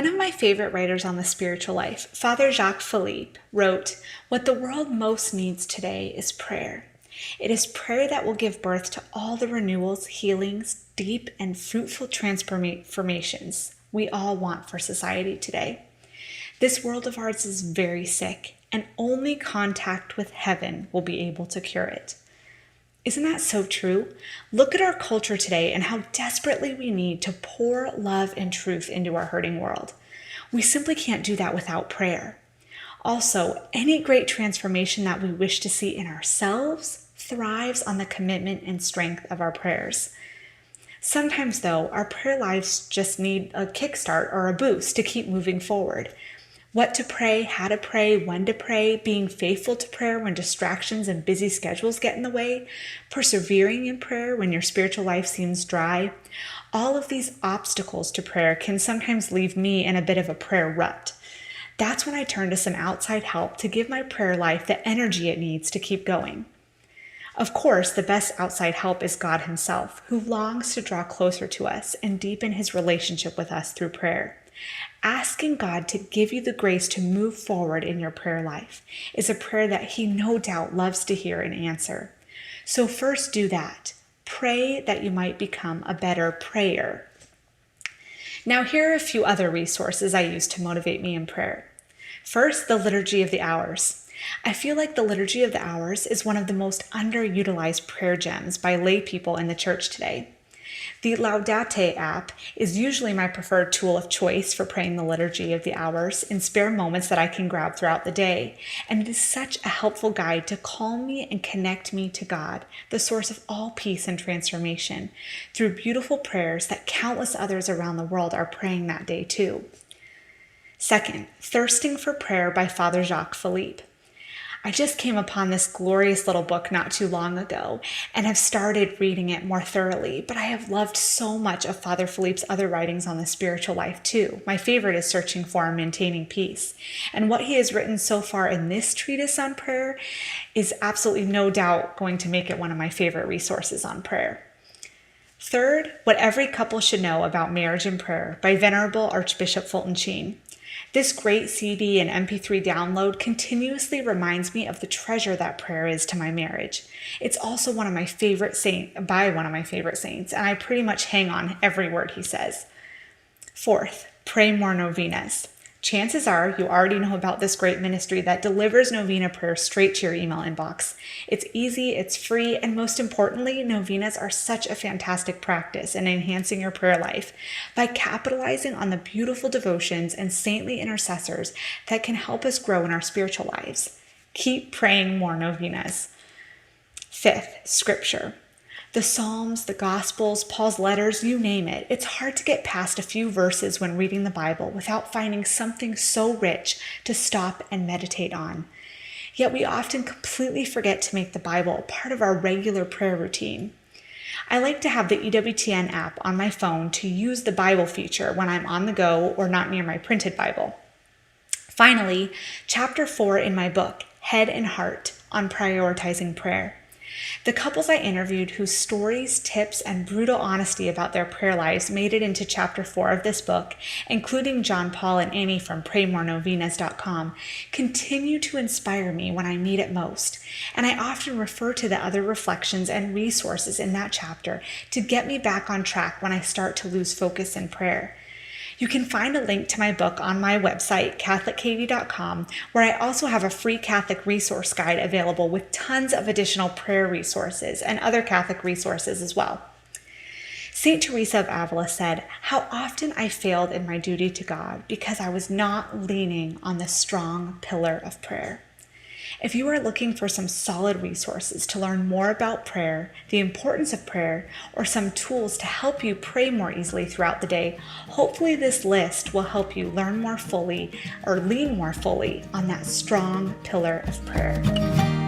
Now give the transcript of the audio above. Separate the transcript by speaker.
Speaker 1: One of my favorite writers on the spiritual life, Father Jacques Philippe, wrote, "What the world most needs today is prayer. It is prayer that will give birth to all the renewals, healings, deep and fruitful transformations we all want for society today. This world of ours is very sick, and only contact with heaven will be able to cure it." Isn't that so true? Look at our culture today and how desperately we need to pour love and truth into our hurting world. We simply can't do that without prayer. Also, any great transformation that we wish to see in ourselves thrives on the commitment and strength of our prayers. Sometimes, though, our prayer lives just need a kickstart or a boost to keep moving forward. What to pray, how to pray, when to pray, being faithful to prayer when distractions and busy schedules get in the way, persevering in prayer when your spiritual life seems dry. All of these obstacles to prayer can sometimes leave me in a bit of a prayer rut. That's when I turn to some outside help to give my prayer life the energy it needs to keep going. Of course, the best outside help is God Himself, who longs to draw closer to us and deepen His relationship with us through prayer. Asking God to give you the grace to move forward in your prayer life is a prayer that He no doubt loves to hear and answer. So first do that. Pray that you might become a better prayer. Now here are a few other resources I use to motivate me in prayer. First, the Liturgy of the Hours. I feel like the Liturgy of the Hours is one of the most underutilized prayer gems by lay people in the church today. The Laudate app is usually my preferred tool of choice for praying the Liturgy of the Hours in spare moments that I can grab throughout the day, and it is such a helpful guide to calm me and connect me to God, the source of all peace and transformation, through beautiful prayers that countless others around the world are praying that day too. Second, Thirsting for Prayer by Father Jacques Philippe. I just came upon this glorious little book not too long ago and have started reading it more thoroughly, but I have loved so much of Father Philippe's other writings on the spiritual life too. My favorite is Searching for and Maintaining Peace. And what he has written so far in this treatise on prayer is absolutely no doubt going to make it one of my favorite resources on prayer. Third, What Every Couple Should Know About Marriage and Prayer by Venerable Archbishop Fulton Sheen. This great CD and MP3 download continuously reminds me of the treasure that prayer is to my marriage. It's also one of my favorite saints, and I pretty much hang on every word he says. Fourth, Pray More Novenas. Chances are you already know about this great ministry that delivers novena prayer straight to your email inbox. It's easy, it's free, and most importantly, novenas are such a fantastic practice in enhancing your prayer life by capitalizing on the beautiful devotions and saintly intercessors that can help us grow in our spiritual lives. Keep praying more novenas. Fifth, Scripture. The Psalms, the Gospels, Paul's letters, you name it. It's hard to get past a few verses when reading the Bible without finding something so rich to stop and meditate on. Yet we often completely forget to make the Bible a part of our regular prayer routine. I like to have the EWTN app on my phone to use the Bible feature when I'm on the go or not near my printed Bible. Finally, chapter 4 in my book, Head and Heart, on prioritizing prayer. The couples I interviewed whose stories, tips, and brutal honesty about their prayer lives made it into chapter 4 of this book, including John Paul and Annie from PrayMoreNovenas.com, continue to inspire me when I need it most, and I often refer to the other reflections and resources in that chapter to get me back on track when I start to lose focus in prayer. You can find a link to my book on my website, CatholicKatie.com, where I also have a free Catholic resource guide available with tons of additional prayer resources and other Catholic resources as well. St. Teresa of Avila said, "How often I failed in my duty to God because I was not leaning on the strong pillar of prayer." If you are looking for some solid resources to learn more about prayer, the importance of prayer, or some tools to help you pray more easily throughout the day, hopefully this list will help you learn more fully or lean more fully on that strong pillar of prayer.